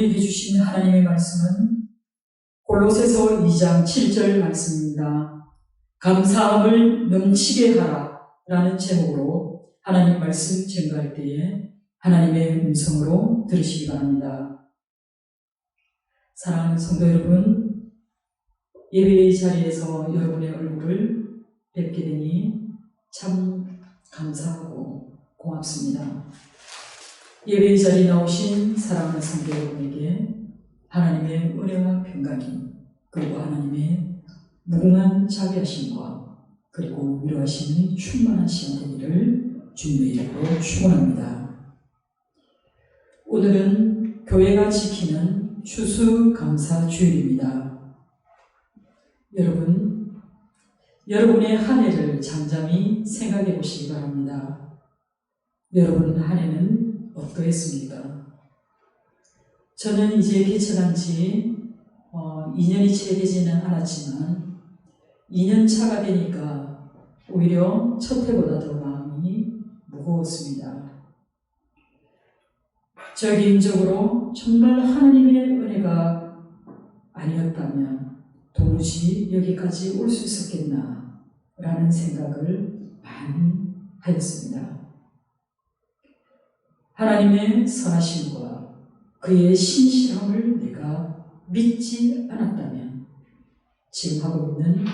우리에게 주신 하나님의 말씀은 골로새서 2장 7절 말씀입니다. 감사함을 넘치게 하라 라는 제목으로 하나님 말씀 증거할 때에 하나님의 음성으로 들으시기 바랍니다. 사랑하는 성도 여러분, 예배의 자리에서 여러분의 얼굴을 뵙게 되니 참 감사하고 고맙습니다. 예배의 자리에 나오신 사랑하는 성도 여러분에게 하나님의 은혜와 평강이, 그리고 하나님의 무궁한 자비하심과 그리고 위로하심이 충만한 시간 되기를 주님의 이름으로 축원합니다. 오늘은 교회가 지키는 추수감사주일입니다. 여러분의 한 해를 잠잠히 생각해 보시기 바랍니다. 여러분 한 해는 어떠했습니까? 저는 이제 개천한 지 2년이 채 되지는 않았지만 2년 차가 되니까 오히려 첫 해보다 더 마음이 무거웠습니다. 저 개인적으로 정말 하나님의 은혜가 아니었다면 도무지 여기까지 올 수 있었겠나 라는 생각을 많이 하였습니다. 하나님의 선하심과 그의 신실함을 내가 믿지 않았다면 지금 하고 있는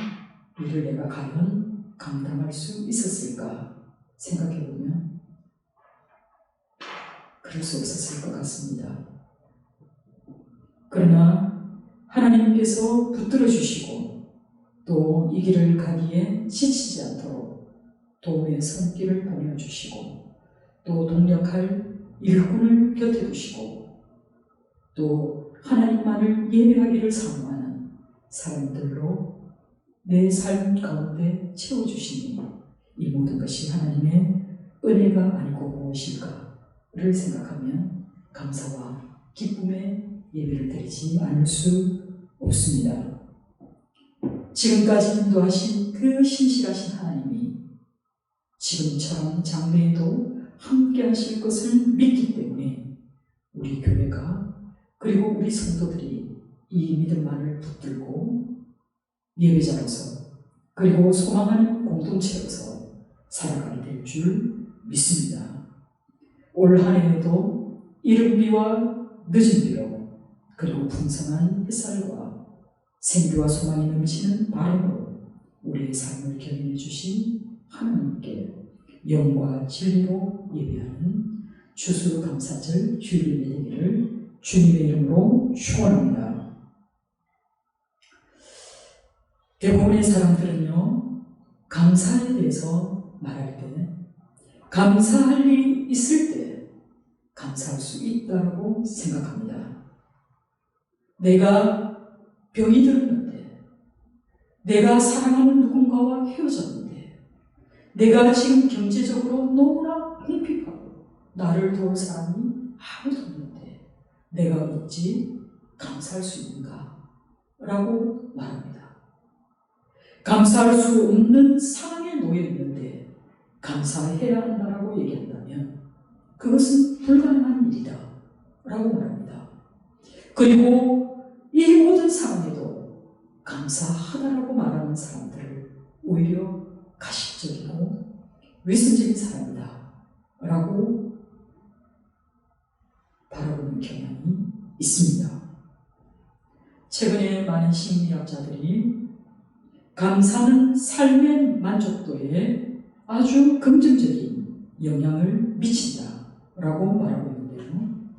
일을 내가 과연 감당할 수 있었을까 생각해보면 그럴 수 없었을 것 같습니다. 그러나 하나님께서 붙들어 주시고 또 이 길을 가기에 지치지 않도록 도움의 손길을 보내주시고 또 동력할 일꾼을 곁에 두시고 또 하나님만을 예배하기를 사모하는 사람들로 내 삶 가운데 채워주시니 이 모든 것이 하나님의 은혜가 아니고 무엇일까를 생각하면 감사와 기쁨의 예배를 드리지 않을 수 없습니다. 지금까지 인도하신 그 신실하신 하나님이 지금처럼 장래에도 함께 하실 것을 믿기 때문에 우리 교회가 그리고 우리 성도들이 이 믿음만을 붙들고 예배자로서 그리고 소망하는 공동체로서 살아가게 될 줄 믿습니다. 올 한 해에도 이른 비와 늦은 비로 그리고 풍성한 햇살과 생기와 소망이 넘치는 바람으로 우리의 삶을 견인해 주신 하나님께 영과 진리로 예배하는 추수감사절 주일 예배 되기를 주님의 이름으로 축원합니다. 대부분의 사람들은요, 감사에 대해서 말할 때 감사할 일이 있을 때 감사할 수 있다고 생각합니다. 내가 병이 들었는데, 내가 사랑하는 누군가와 헤어졌는데, 내가 지금 경제적으로 너무나 궁핍하고 나를 도울 사람이 아무도 없는데 내가 어찌 감사할 수 있는가? 라고 말합니다. 감사할 수 없는 상황에 놓여 있는데 감사해야 한다라고 얘기한다면 그것은 불가능한 일이다 라고 말합니다. 그리고 이 모든 상황에도 감사하다라고 말하는 사람들을 오히려 가식적이고 위선적인 사람이다 라고 바라보는 경향이 있습니다. 최근에 많은 심리학자들이 감사는 삶의 만족도에 아주 긍정적인 영향을 미친다 라고 말하고 있는데요.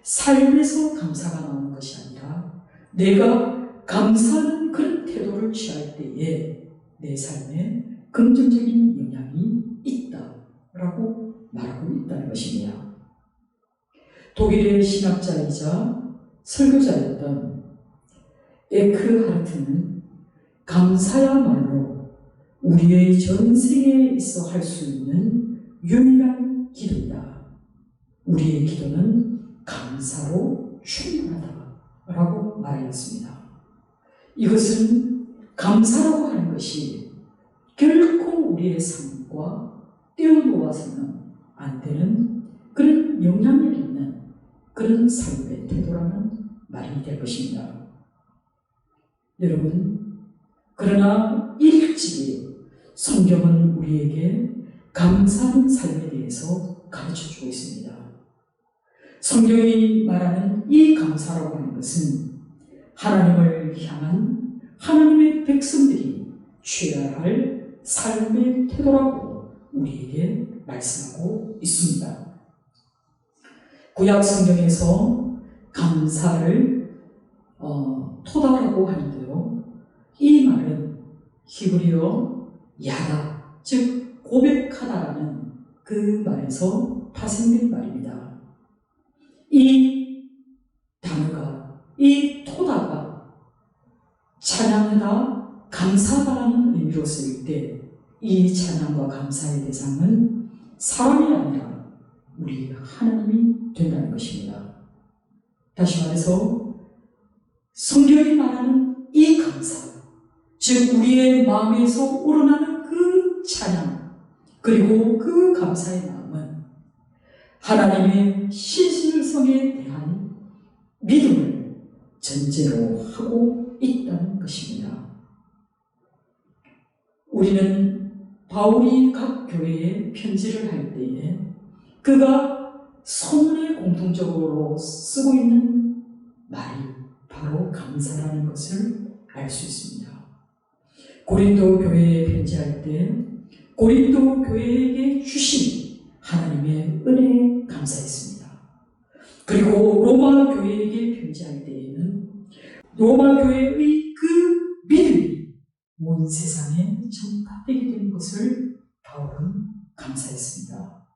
삶에서 감사가 나오는 것이 아니라 내가 감사하는 그런 태도를 취할 때에 내 삶에 긍정적인 영향이 있다라고 말하고 있다는 것입니다. 독일의 신학자이자 설교자였던 에크하르트는 감사야말로 우리의 전생에 있어 할 수 있는 유일한 기도이다. 우리의 기도는 감사로 충분하다라고 말하였습니다. 이것은 감사라고 하는 것이 결코 우리의 삶과 뛰어놓아서는 안 되는 그런 영향력 있는 그런 삶의 태도라는 말이 될 것입니다. 여러분, 그러나 일찍이 성경은 우리에게 감사하는 삶에 대해서 가르쳐주고 있습니다. 성경이 말하는 이 감사라고 하는 것은 하나님을 향한 하나님의 백성들이 취해야 할 삶의 태도라고 우리에게 말씀하고 있습니다. 구약 성경에서 감사를 토다라고 하는데요. 이 말은 히브리어 야다, 즉 고백하다라는 그 말에서 파생된 말입니다. 이 단어가, 이 토다가 찬양하다, 감사하다라는 의미로 쓰일 때 이 찬양과 감사의 대상은 사람이 아니라 우리 하나님이 된다는 것입니다. 다시 말해서 성경이 말하는 이 감사, 즉 우리의 마음에서 우러나는 그 찬양, 그리고 그 감사의 마음은 하나님의 신실성에 대한 믿음을 전제로 하고 있다는 것입니다. 우리는 바울이 각 교회에 편지를 할 때에 그가 서문에 공통적으로 쓰고 있는 말이 바로 감사라는 것을 알 수 있습니다. 고린도 교회에 편지할 때 고린도 교회에게 주신 하나님의 은혜에 감사했습니다. 그리고 로마 교회에게 편지할 때에는 로마 교회의 그 믿음이 온 세상에 전파되게 된 것을 바울은 감사했습니다.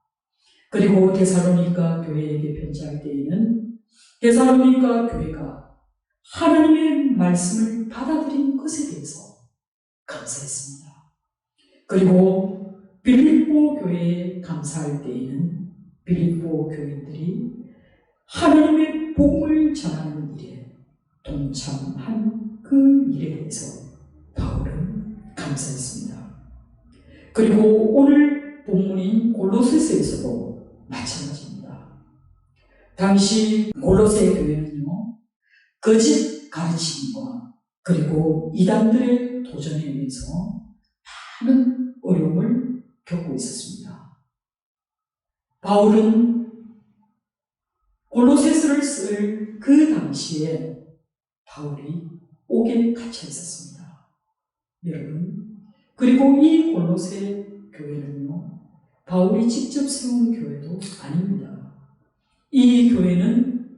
그리고 데살로니가 교회에게 편지할 때에는 데살로니가 교회가 하나님의 말씀을 받아들인 것에 대해서 감사했습니다. 그리고 빌립보 교회에 감사할 때에는 빌립보 교인들이 하나님의 복음을 전하는 일에 동참한 그 일에 대해서 바울은 감사했습니다. 그리고 오늘 본문인 골로새서에서도 마찬가지입니다. 당시 골로새 교회는요, 거짓 가르침과 그리고 이단들의 도전에 의해서 많은 어려움을 겪고 있었습니다. 바울은 골로새서를 쓸 그 당시에 바울이 옥에 갇혀 있었습니다. 여러분, 그리고 이 골로새 교회는요, 바울이 직접 세운 교회도 아닙니다. 이 교회는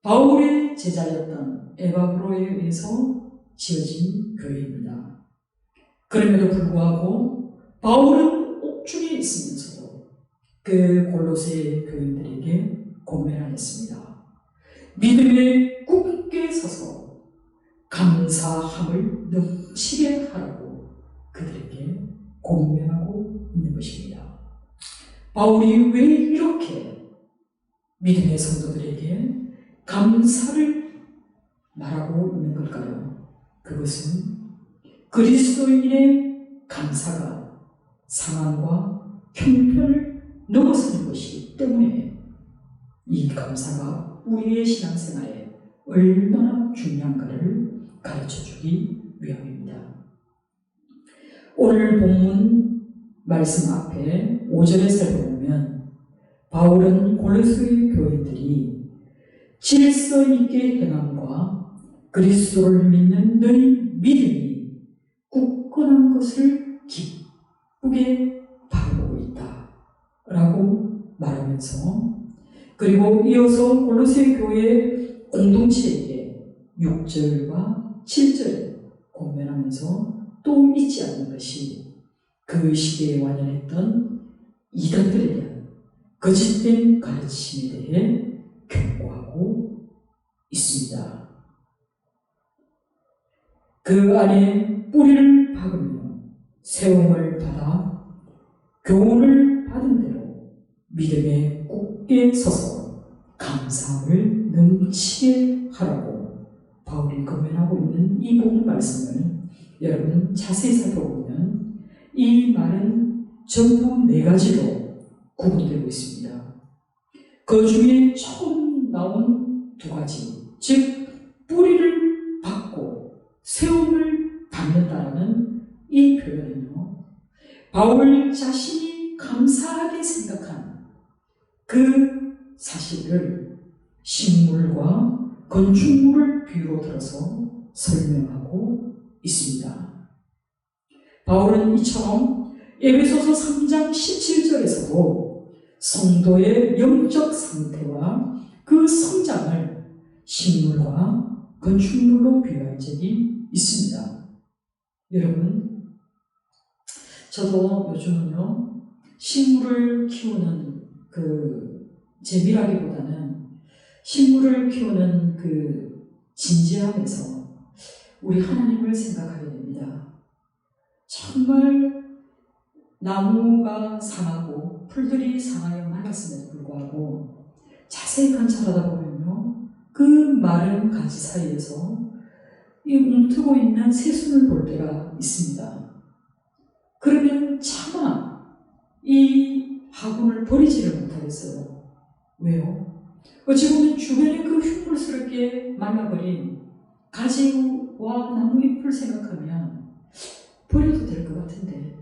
바울의 제자였던 에바브로에 의해서 지어진 교회입니다. 그럼에도 불구하고 바울은 옥중에 있으면서도 그 골로새 교인들에게 권면하였습니다. 믿음에 굳게 서서 감사함을 넘치게 하라고 그들에게 권면하고 있는 것입니다. 바울이 왜 이렇게 믿음의 성도들에게 감사를 말하고 있는 걸까요? 그것은 그리스도인의 감사가 상황과 형편을 넘어서는 것이기 때문에 이 감사가 우리의 신앙생활에 얼마나 중요한가를 가르쳐주기 위함입니다. 오늘 본문 말씀 앞에 5절에 살펴보면 바울은 골로새 교인들이 질서 있게 행함과 그리스도를 믿는 너희 믿음이 굳건한 것을 기쁘게 바라보고 있다 라고 말하면서, 그리고 이어서 골로새 교회 공동체에게 6절과 7절에 권면하면서 또 잊지 않는 것이 그 시대에 완연했던 이단들에 대한 거짓된 가르침에 대해 경고하고 있습니다. 그 안에 뿌리를 박으며 세움을 받아 교훈을 받은 대로 믿음에 굳게 서서 감사함을 넘치게 하라고 바울이 권면하고 있는 이 본문 말씀을 여러분 자세히 살펴보면 이 말은 전부 4가지로 구분되고 있습니다. 그 중에 처음 나온 두 가지, 즉 뿌리를 받고 세움을 받는다라는 이 표현은요, 바울 자신이 감사하게 생각한 그 사실을 식물과 건축물을 비유로 들어서 설명하고 있습니다. 바울은 이처럼 에베소서 3장 17절에서도 성도의 영적 상태와 그 성장을 식물과 건축물로 비유한 적이 있습니다. 여러분, 저도 요즘은요, 식물을 키우는 그 재미라기보다는 식물을 키우는 그 진지함에서 우리 하나님을 생각하게 됩니다. 정말 나무가 상하고 풀들이 상하여 말랐음에도 불구하고 자세히 관찰하다 보면요, 그 마른 가지 사이에서 이 움트고 있는 새순을 볼 때가 있습니다. 그러면 차마 이 화분을 버리지를 못하겠어요. 왜요? 어찌 보면 주변에 그 흉물스럽게 말라버린 가지와 나무 잎을 생각하면 버려도 될 것 같은데,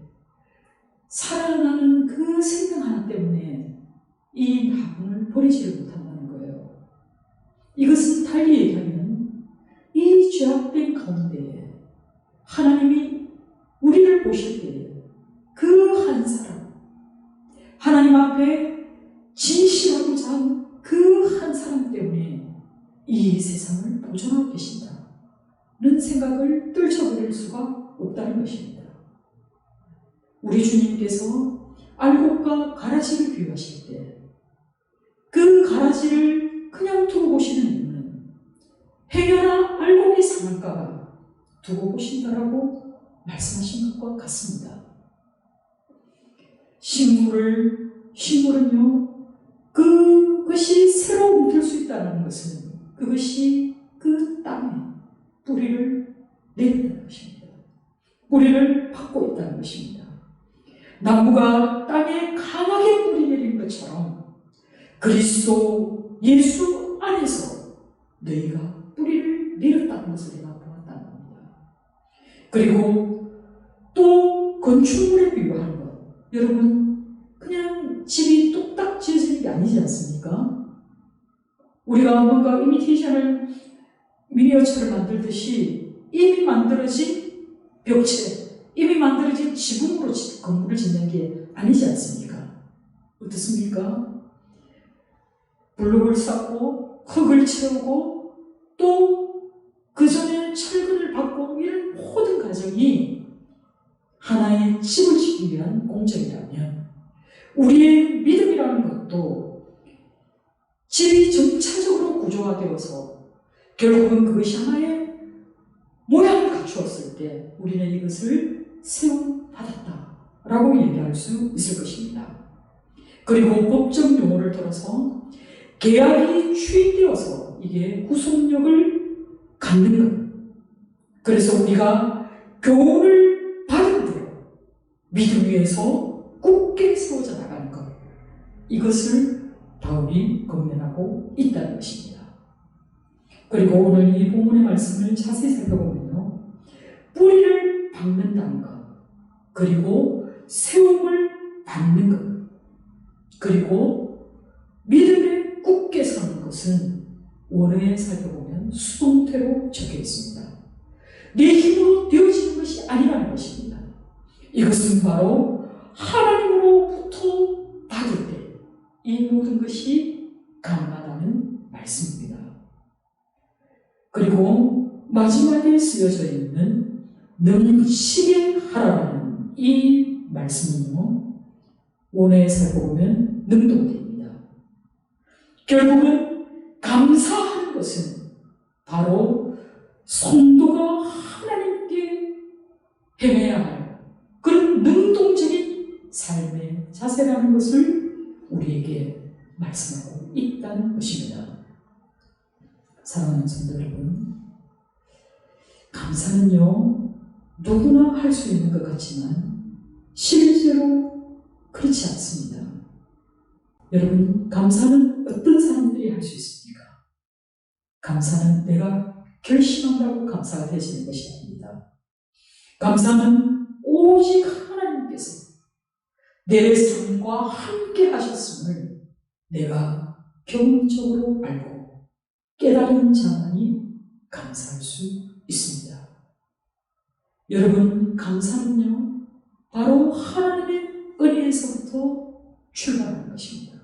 살아나는 그 생명 하나 때문에 이 화분을 버리지를 못한다는 거예요. 이것은 달리 얘기하면 이 죄악된 가운데에 하나님이 우리를 보실 때에 그 한 사람, 하나님 앞에 진실하고자 하는 그 한 사람 때문에 이 세상을 보존하고 계신다는 생각을 떨쳐버릴 수가 없다는 것입니다. 우리 주님께서 알곡과 가라지를 비유하실 때 그 가라지를 그냥 두고 보시는 이유는 행여나 알곡이 상할까봐 두고 보신다라고 말씀하신 것과 같습니다. 식물은요, 그것이 새로 움틀 수 있다는 것은 그것이 그 땅에 뿌리를 내린다는 것입니다. 뿌리를 받고 있다는 것입니다. 나무가 땅에 강하게 뿌리 내린 것처럼 그리스도 예수 안에서 너희가 뿌리를 내렸다는 것을 내가 보았다는 겁니다. 그리고 또 건축물에 비유하는 것, 여러분, 그냥 집이 뚝딱 지어지는 게 아니지 않습니까? 우리가 뭔가 이미테이션을 미니어처를 만들듯이 이미 만들어진 벽체, 이미 만들어진 지붕으로 건물을 짓는 게 아니지 않습니까? 어떻습니까? 블록을 쌓고 흙을 채우고 또 그 전에 철근을 받고 이런 모든 과정이 하나의 집을 짓기 위한 공정이라면 우리의 믿음이라는 것도 집이 점차적으로 구조화되어서 결국은 그것이 하나의 모양을 갖추었을 때 우리는 이것을 세움받았다라고 얘기할 수 있을 것입니다. 그리고 법적 용어를 들어서 계약이 추인되어서 이게 구속력을 갖는 것. 그래서 우리가 교훈을 받은 대로 믿음 위에서 굳게 세워져 나가는 것. 이것을 바울이 권면하고 있다는 것입니다. 그리고 오늘 이 본문의 말씀을 자세히 살펴보면요, 뿌리를 박는다는 것, 그리고 세움을 받는 것, 그리고 믿음에 굳게 서는 것은 원어에 살펴보면 수동태로 적혀 있습니다. 내 힘으로 되어지는 것이 아니라는 것입니다. 이것은 바로 하나님으로부터 받을 때 이 모든 것이 가능하다는 말씀입니다. 그리고 마지막에 쓰여져 있는 능치게 하라는 이 말씀은요, 원어에 살펴보면 능동태입니다. 결국은 감사하는 것은 바로 성도가 하나님께 행해야 할 그런 능동적인 삶의 자세라는 것을 우리에게 말씀하고 있다는 것입니다. 사랑하는 성도 여러분, 감사는요, 누구나 할 수 있는 것 같지만 실제로 그렇지 않습니다. 여러분, 감사는 어떤 사람들이 할 수 있습니까? 감사는 내가 결심한다고 감사가 되시는 것이 아닙니다. 감사는 오직 하나님께서 내 삶과 함께 하셨음을 내가 경험적으로 알고 깨달은 자만이 감사할 수 있습니다. 여러분, 감사는요, 바로 하나님의 은혜에서부터 출발하는 것입니다.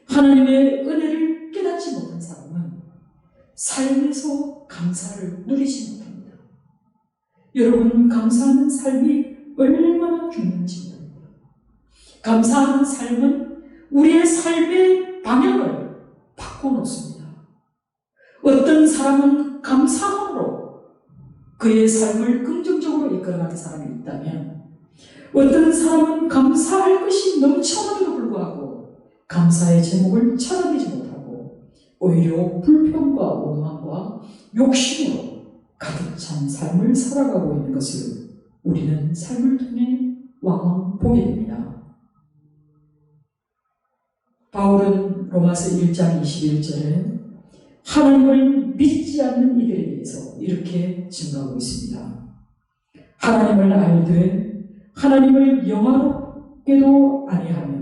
하나님의 은혜를 깨닫지 못한 사람은 삶에서 감사를 누리지 못합니다. 여러분, 감사하는 삶이 얼마나 중요한지 모릅니다. 감사하는 삶은 우리의 삶의 방향을 바꿔놓습니다. 어떤 사람은 감사함으로 그의 삶을 긍정적으로 이끌어가는 사람이 있다면, 어떤 사람은 감사할 것이 넘쳐남에도 불구하고 감사의 제목을 찾아내지 못하고 오히려 불평과 원망과 욕심으로 가득 찬 삶을 살아가고 있는 것을 우리는 삶을 통해 왕왕 보게 됩니다. 바울은 로마서 1장 21절에 하나님을 믿지 않는 이들에 대해서 이렇게 증거하고 있습니다. 하나님을 알되 하나님을 영화롭게도 아니하며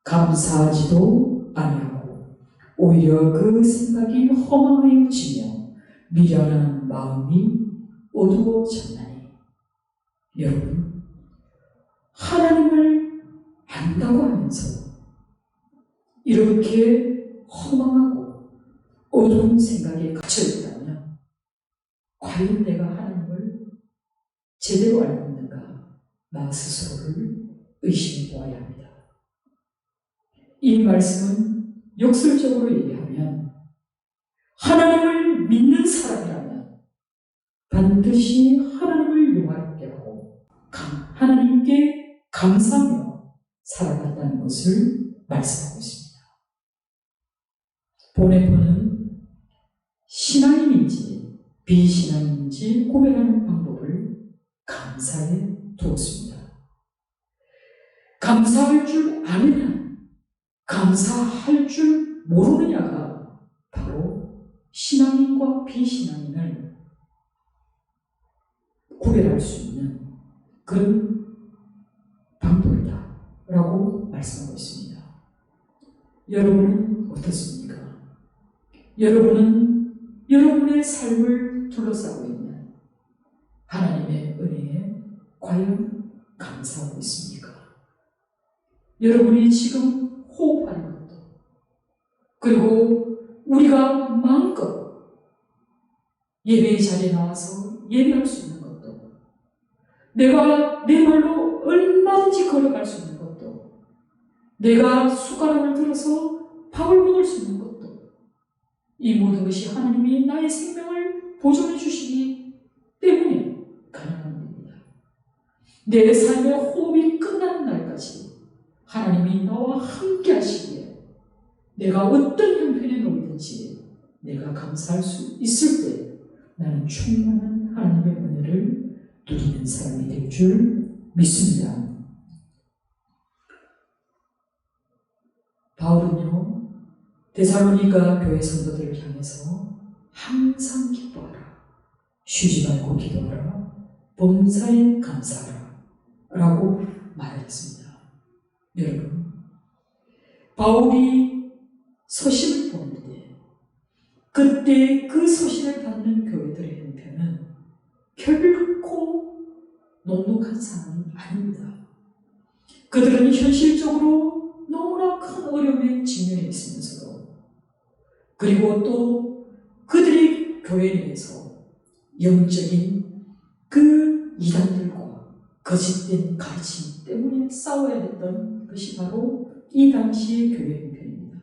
감사하지도 아니하고 오히려 그 생각이 허망하여 지며 미련한 마음이 어두워졌나니. 여러분, 하나님을 안다고 하면서 이렇게 허망하고 어두운 생각에 갇혀있다면 과연 내가 하나님을 제대로 알고 있는가, 나 스스로를 의심해 보아야 합니다. 이 말씀은 역설적으로 얘기하면 하나님을 믿는 사람이라면 반드시 하나님을 영화롭게 하고 하나님께 감사하며 살아간다는 것을 말씀하고 있습니다. 보네포는 신앙인인지 비신앙인지 구별하는 방법을 감사에 두었습니다. 감사할 줄 아느냐, 감사할 줄 모르느냐가 바로 신앙인과 비신앙인을 구별할 수 있는 그런 방법이다 라고 말씀하고 있습니다. 여러분은 어떻습니까? 여러분은 여러분의 삶을 둘러싸고 있는 하나님의 은혜에 과연 감사하고 있습니까? 여러분이 지금 호흡하는 것도, 그리고 우리가 마음껏 예배의 자리에 나와서 예배할 수 있는 것도, 내가 내 발로 얼마든지 걸어갈 수 있는 것도, 내가 숟가락을 들어서 밥을 먹을 수 있는 것도, 이 모든 것이 하나님이 나의 생명을 보존해 주시기 때문에 가능한 겁니다. 내 삶의 호흡이 끝나는 날까지 하나님이 나와 함께 하시기에 내가 어떤 형편에 놓이든지 내가 감사할 수 있을 때 나는 충만한 하나님의 은혜를 누리는 사람이 될 줄 믿습니다. 바울은요, 데살로니가 교회 성도들을 향해서 항상 기뻐하라, 쉬지 말고 기도하라, 범사에 감사하라 라고 말했습니다. 여러분, 바울이 서신을 보낼 때 그때 그 서신을 받는 교회들의 형편은 결코 녹록한 상황이 아닙니다. 그들은 현실적으로 너무나 큰 어려움에 직면해 있으면서도, 그리고 또 그들의 교회 내에서 영적인 그 이단들과 거짓된 가르침 때문에 싸워야 했던 것이 바로 이 당시의 교회 형편입니다.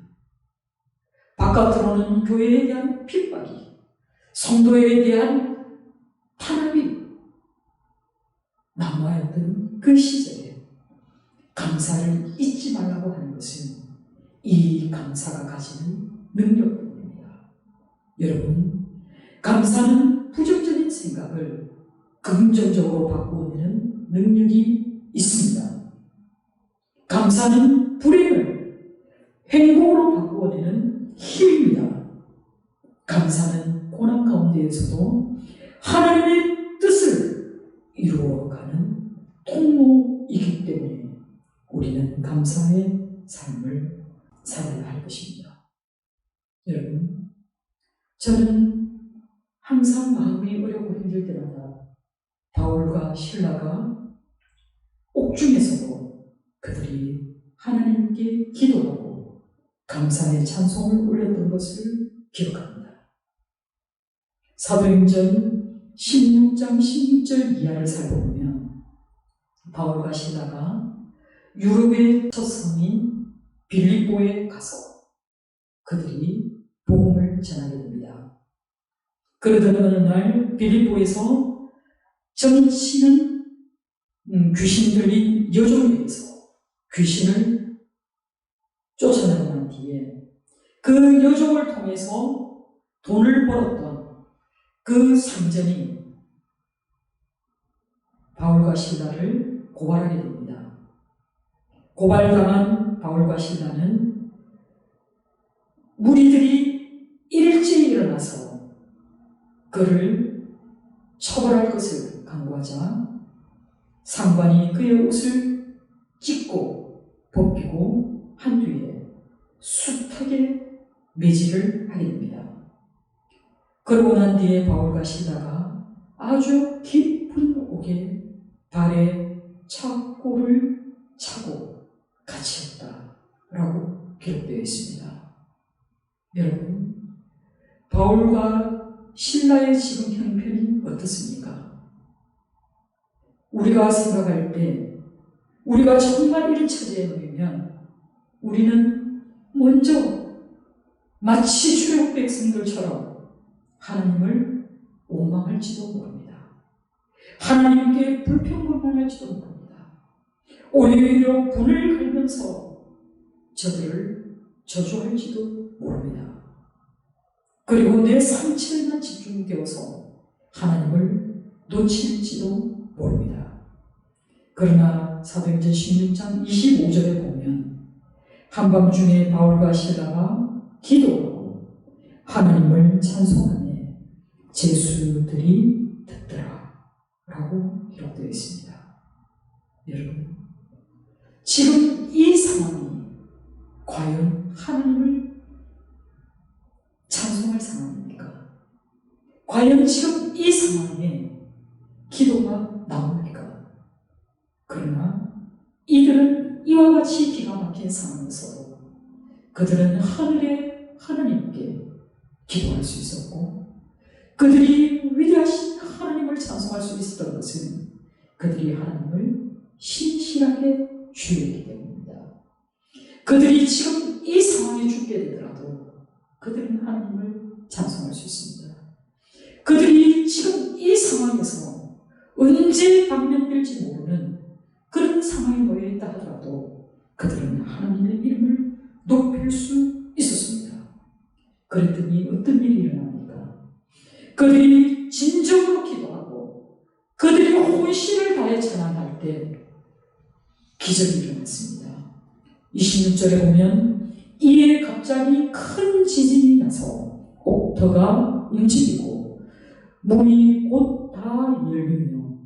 바깥으로는 교회에 대한 핍박이, 성도에 대한 탄압이 난무하였던 그 시절에 감사를 잊지 말라고 하는 것은 이 감사가 가지는 능력입니다. 여러분, 감사는 부정적인 생각을 긍정적으로 바꾸어내는 능력이 있습니다. 감사는 불행을 행복으로 바꾸어내는 힘입니다. 감사는 고난 가운데에서도 하나님의 뜻을 이루어가는 통로이기 때문에 우리는 감사의 삶을 살아야 할 것입니다. 여러분, 저는 항상 마음이 어렵고 힘들 때마다 바울과 실라가 옥중에서도 그들이 하나님께 기도하고 감사의 찬송을 올렸던 것을 기억합니다. 사도행전 16장 16절 이하를 살펴보면 바울과 실라가 유럽의 첫 성인 빌립보에 가서 그들이 복음을 전하게 됩니다. 그러던 어느 날 빌립보에서 정치는 귀신 들린 여종에게서 귀신을 쫓아내고 난 뒤에 그 여종을 통해서 돈을 벌었던 그 상전이 바울과 실라를 고발하게 됩니다. 고발당한 바울과 실라는 무리들이 일제히 일어나서 그를 처벌할 것을 강구하자 상관이 그의 옷을 찢고 벗기고 한 뒤에 숱하게 매질을 하게 됩니다. 그러고 난 뒤에 바울과 실라가 아주 깊은 옥에 발에 착고를 차고 갇혔다라고 기록되어 있습니다. 여러분, 바울과 실라의 지금 형편이 어떻습니까? 우리가 생각할 때 우리가 정말 이런 처지에 놓이면 우리는 먼저 마치 출애굽 백성들처럼 하나님을 원망할지도 모릅니다. 하나님께 불평불만할지도 모릅니다. 오히려 분을 갈면서 저들을 저주할지도 모릅니다. 그리고 내 상처에만 집중되어서 하나님을 놓칠지도 모릅니다. 그러나 사도행전 16장 25절에 보면 한밤중에 바울과 실라가 기도하고 하나님을 찬송하며 제수들이 듣더라 라고 기록되어 있습니다. 여러분, 지금 이 상황이 과연 하나님을 찬송할 상황입니까? 과연 지금 이 상황에 기도가 나옵니까? 그러나 이들은 이와 같이 기가 막힌 상황에서도 그들은 하늘의 하나님께 기도할 수 있었고 그들이 위대하신 하나님을 찬송할 수 있었던 것은 그들이 하나님을 신실하게 주였기 때문입니다. 그들이 지금 이 상황에 죽게 되더라도 그들은 하나님을 찬송할 수 있습니다. 그들이 지금 이 상황에서 언제 방면될지 모르는 그런 상황에 놓여 있다 하더라도 그들은 하나님의 이름을 높일 수 있었습니다. 그랬더니 어떤 일이 일어납니까? 그들이 진정으로 기도하고 그들이 혼신을 다해 찬양할 때 기적이 일어났습니다. 26절에 보면 이에 갑자기 큰 지진이 나서 옥터가 움직이고 문이 곧 다 열리며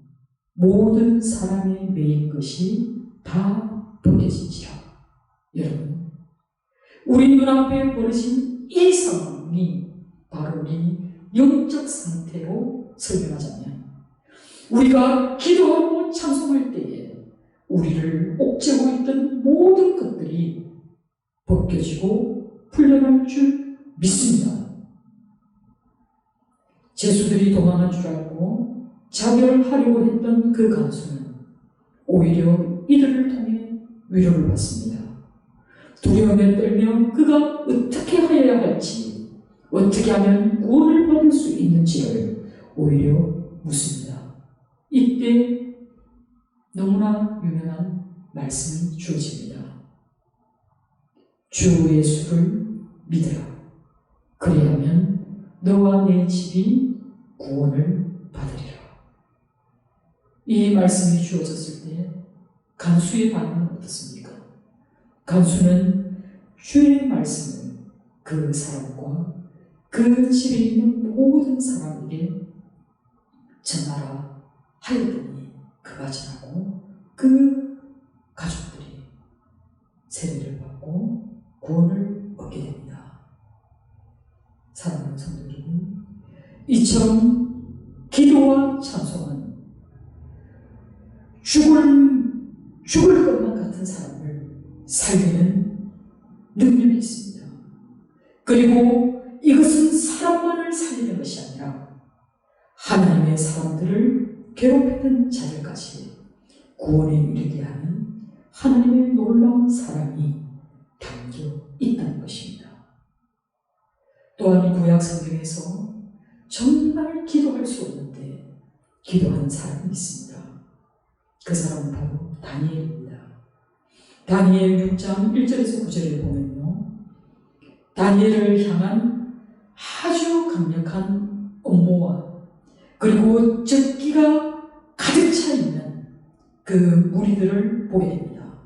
모든 사람의 매인 것이 다 벗겨진지라. 여러분, 우리 눈앞에 벌어진 이 상황이 바로 우리 영적 상태로 설명하자면 우리가 기도하고 찬송할 때에 우리를 옥죄고 있던 모든 것들이 벗겨지고 풀려날 줄 믿습니다. 제수들이 도망한 줄 알고 자결하려고 했던 그 간수는 오히려 이들을 통해 위로를 받습니다. 두려움에 떨며 그가 어떻게 하여야 할지, 어떻게 하면 구원을 받을 수 있는지를 오히려 묻습니다. 이때 너무나 유명한 말씀이 주어집니다. 주 예수를 믿으라. 그리하면 너와 내 집이 구원을 받으리라. 이 말씀이 주어졌을 때 간수의 반응은 어떻습니까? 간수는 주의 말씀을 그 사람과 그 집에 있는 모든 사람에게 전하라 하였더니 그가 전하고 그 가족들이 세례를 받고 구원을 얻게 됩니다. 사랑하는 성도 여러분, 이처럼 기도와 찬송은 죽을 것만 같은 사람을 살리는 능력이 있습니다. 그리고 이것은 사람만을 살리는 것이 아니라 하나님의 사람들을 괴롭히는 자들까지 구원에 이르게 하는 하나님의 놀라운 사랑이 담겨 있다는 것입니다. 또한 구약 성경에서 정말 기도할 수 없는데 기도한 사람이 있습니다. 그 사람은 바로 다니엘입니다. 다니엘 6장 1절에서 9절에 보면요, 다니엘을 향한 아주 강력한 업무와 그리고 적기가 가득 차 있는 그 무리들을 보게 됩니다.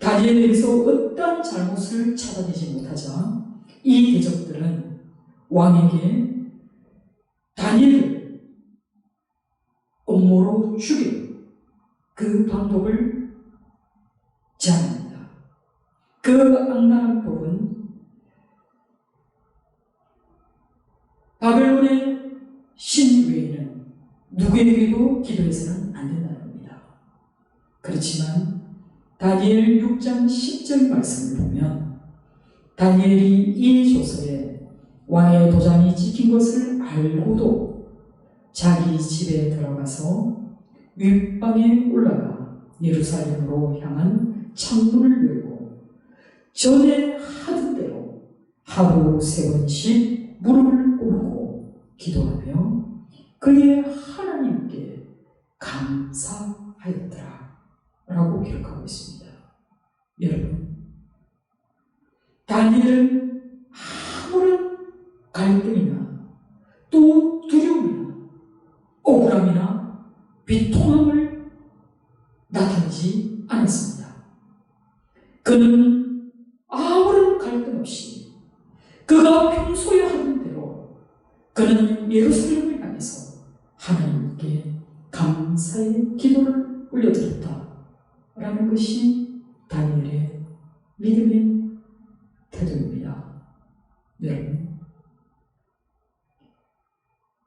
다니엘에게서 어떤 잘못을 찾아내지 못하자 이 대적들은 왕에게 다니엘을 음모로 죽이는 그 방법을 제안합니다. 그 악랄한 법은 바벨론의 신 외에는 누구에게도 기도해서는 안 된다는 겁니다. 그렇지만 다니엘 6장 10절 말씀을 보면 다니엘이 이 조서에 왕의 도장이 찍힌 것을 알고도 자기 집에 들어가서 윗방에 올라가 예루살렘으로 향한 창문을 열고 전에 하던 대로 하루 3번씩 무릎을 꿇고 기도하며 그의 하나님께 감사하였더라 라고 기록하고 있습니다. 여러분, 다니엘은 아무런 갈등이나 또 두려움이나 억울함이나 비통함을 나타내지 않았습니다. 그는 아무런 갈등 없이 그가 평소에 하던 대로 그는 예루살렘을 향해서 하나님께 감사의 기도를 올려드렸다라는 것이 다니엘의 믿음의 태도입니다. 여러분,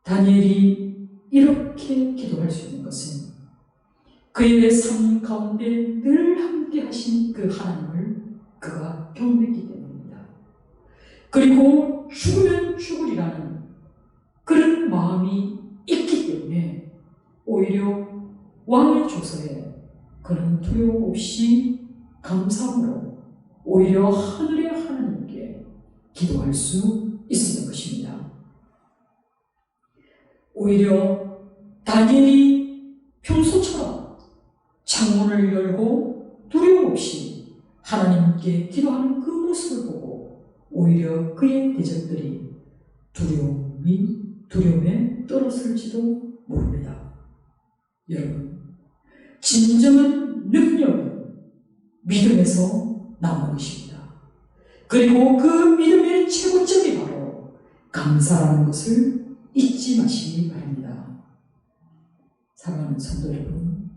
다니엘이 이렇게 기도할 수 있는 것은 그의 삶 가운데 늘 함께 하신 그 하나님을 그가 경험했기 때문입니다. 그리고 죽으면 죽으리라는 그런 마음이 있기 때문에 오히려 왕의 조서에 그는 두려움 없이 감사함으로 오히려 하늘의 하나님께 기도할 수 있었던 것입니다. 오히려 다니엘이 평소처럼 창문을 열고 두려움 없이 하나님께 기도하는 그 모습을 보고 오히려 그의 대적들이 두려움에 떨었을지도 모릅니다. 여러분, 진정한 능력은 믿음에서 나오는 것입니다. 그리고 그 믿음의 최고점이 바로 감사라는 것을 잊지 마시기 바랍니다. 사랑하는 성도 여러분,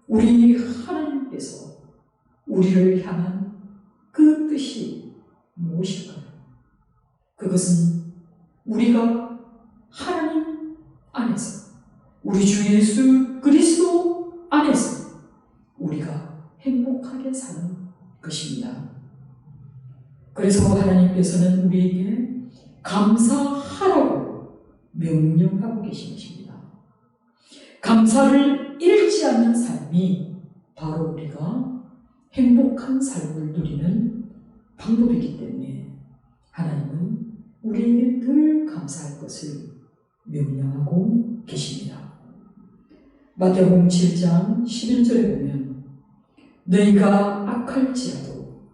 우리 하나님께서 우리를 향한 그 뜻이 무엇일까요? 그것은 우리가 하나님 안에서, 우리 주 예수 그리스도 안에서 우리가 행복하게 사는 것입니다. 그래서 하나님께서는 우리에게 감사하라고 명령하고 계신 것입니다. 감사를 잃지 않는 삶이 바로 우리가 행복한 삶을 누리는 방법이기 때문에 하나님은 우리에게 늘 감사할 것을 명령하고 계십니다. 마태복음 7장 11절에 보면 너희가 악할지라도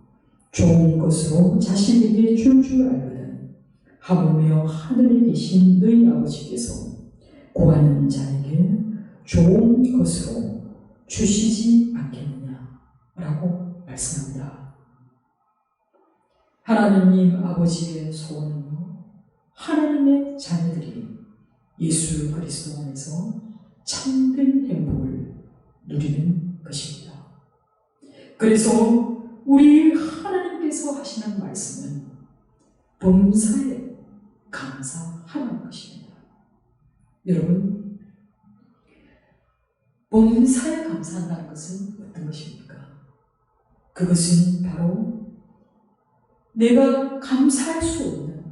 좋은 것으로 자신에게 줄 줄 알거든 하물며 하늘에 계신 너희 아버지께서 구하는 자에게 좋은 것으로 주시지 않겠느냐 라고 말씀합니다. 하나님 아버지의 소원은요, 하나님의 자녀들이 예수 그리스도 안에서 참된 행복을 누리는 것입니다. 그래서 우리 하나님께서 하시는 말씀은 범사에 감사하라는 것입니다. 여러분, 범사에 감사한다는 것은 어떤 것입니까? 그것은 바로 내가 감사할 수 없는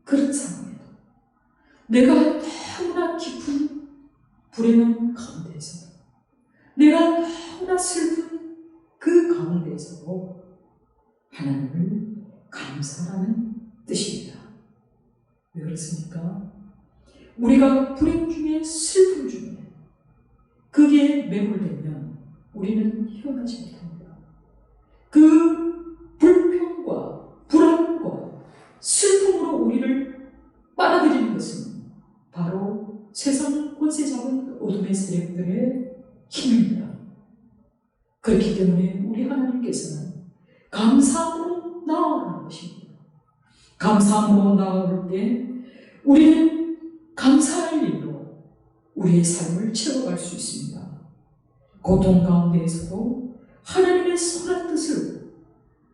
그런 상황에도, 내가 너무나 깊은 불행한 가운데에서도, 내가 너무나 슬픈 그 가운데에서도 하나님을 감사하라는 뜻입니다. 왜 그렇습니까? 우리가 불행 중에 슬픔 중에 그게 매몰되면 우리는 헤어나지 못합니다. 그 불평과 불안과 슬픔으로 우리를 빨아들이는 것은 바로 세상 권세 잡은 어둠의 세력들의 힘입니다. 그렇기 때문에 우리 하나님께서는 감사함으로 나아가는 것입니다. 감사함으로 나아올 때 우리는 감사할 일로 우리의 삶을 채워갈 수 있습니다. 고통 가운데에서도 하나님의 선한 뜻을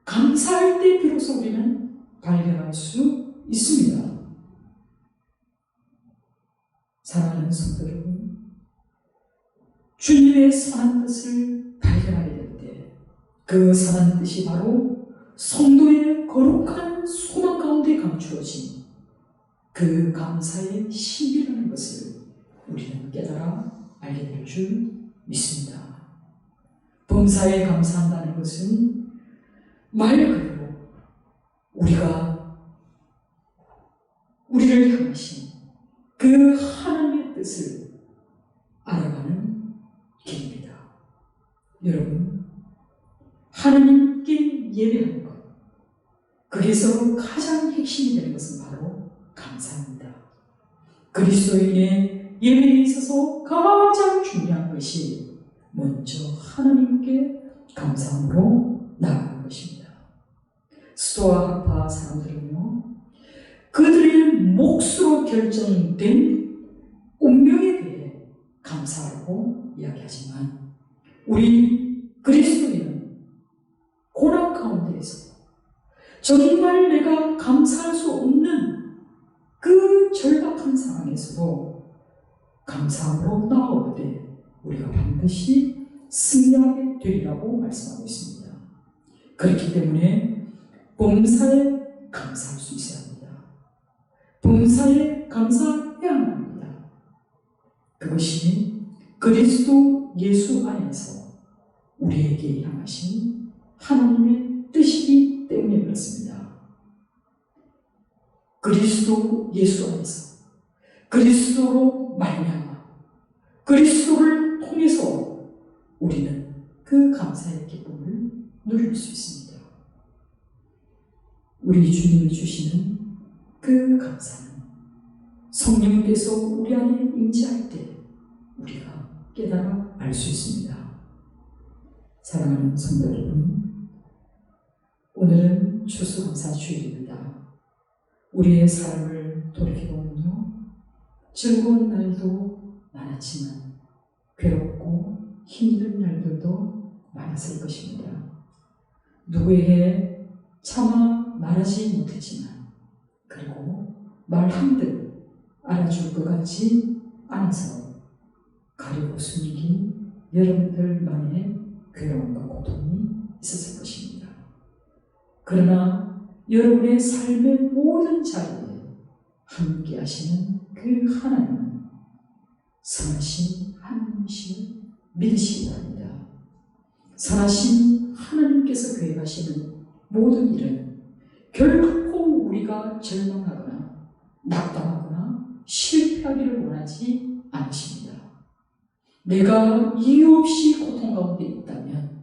감사할 때 비로소 우리는 발견할 수 있습니다. 사랑하는 성도 여러분, 주님의 선한 뜻을 발견하게 될 때 그 선한 뜻이 바로 성도의 거룩한 소망 가운데 감추어진 그 감사의 신비라는 것을 우리는 깨달아 알게 될 줄 믿습니다. 범사에 감사한다는 것은 말 그대로 우리를 향하신 그 하나님의 뜻을 알아가는 길입니다. 여러분, 하나님께 예배하는 것, 거기서 가장 핵심이 되는 것은 바로 감사입니다. 그리스도인의 예배에 있어서 가장 중요한 것이 먼저 하나님께 감사함으로 나아가는 것입니다. 스토아 학파 사람들은요, 그들의 몫으로 결정된 운명에 대해 감사하라고 이야기하지만 우리 그리스도인은 고난 가운데에서 정말 내가 감사할 수 없는 그 절박한 상황에서도 감사함으로 나아올 때 우리가 반드시 승리하게 되리라고 말씀하고 있습니다. 그렇기 때문에 범사에 감사할 수 있어야 합니다. 범사에 감사해야 합니다. 그것이 그리스도 예수 안에서 우리에게 향하신 하나님의 뜻이기 때문에 그렇습니다. 그리스도 예수 안에서 그리스도로 말미암아 그리스도를 통해서 우리는 그 감사의 기쁨을 누릴 수 있습니다. 우리 주님이 주시는 그 감사는 성령께서 우리 안에 임재할 때 우리가 깨달아 알 수 있습니다. 사랑하는 성도 여러분, 오늘은 추수감사주일입니다. 우리의 삶을 돌이켜보면요, 즐거운 날도 많았지만 괴롭고 힘든 날들도 많았을 것입니다. 누구에게 차마 말하지 못했지만, 그리고 말 한들 알아줄 것 같지 않아서 가리고 숨긴 여러분들만의 괴로움과 고통이 있었을 것입니다. 그러나 여러분의 삶의 모든 자리에 함께 하시는 그 하나님은 선하신 하나님이심을 믿으시기 바랍니다. 선하신 하나님께서 계획하시는 모든 일은 결코 우리가 절망하거나 낙담하거나 실패하기를 원하지 않으십니다. 내가 이유 없이 고통 가운데 있다면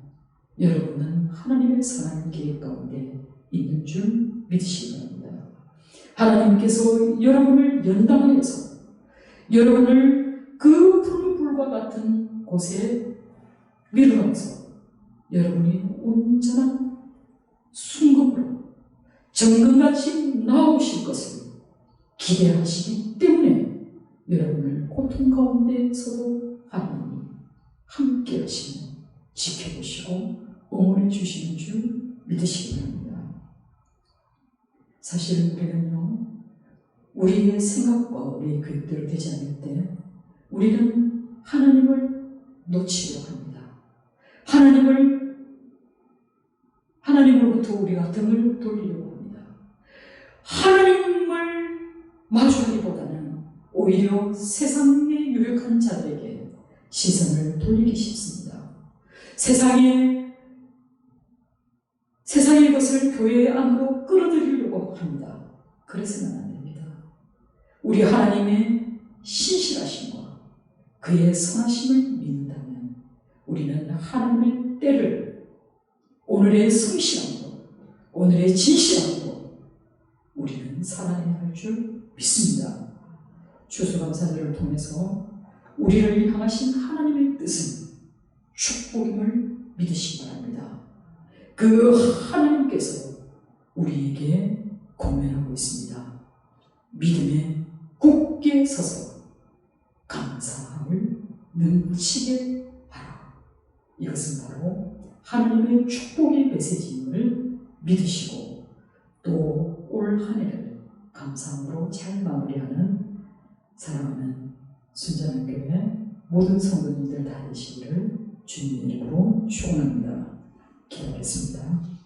여러분은 하나님의 선한 계획 가운데 있는 줄 믿으시기 바랍니다. 하나님께서 여러분을 연단하여서 여러분을 그 푸른 불과 같은 곳에 밀어넣어서 여러분이 온전한 순금으로 정금같이 나오실 것을 기대하시기 때문에 여러분을 고통 가운데서도 하나님이 함께 하시며 지켜보시고 응원해 주시는 줄 믿으시기 바랍니다. 사실 우리는요, 우리의 생각과 우리의 계획대로 되지 않을 때 우리는 하나님을 놓치려고 합니다. 하나님으로부터 우리가 등을 돌리려고 합니다. 하나님을 마주하기보다는 오히려 세상에 유력한 자들에게 시선을 돌리기 쉽습니다. 세상의 것을 교회 안으로 끌어들이려고 합니다. 그래서는 안 됩니다. 우리 하나님의 신실하심과 그의 선하심을 믿는다면 우리는 하나님의 때를 오늘의 성실함으로, 오늘의 진실함으로 우리는 살아내야 할 줄 믿습니다. 추수감사절을 통해서 우리를 향하신 하나님의 뜻은 축복임을 믿으시기 바랍니다. 그 하나님께서 우리에게 권면하고 있습니다. 믿음에 굳게 서서 감사함을 넘치게 하라. 이것은 바로 하나님의 축복의 메시지임을 믿으시고 또 올 한 해를 감사함으로 잘 마무리하는 사랑하는 순전한 교회 모든 성도님들 다 되시기를 주님의 이름으로 축원합니다. 기도하겠습니다.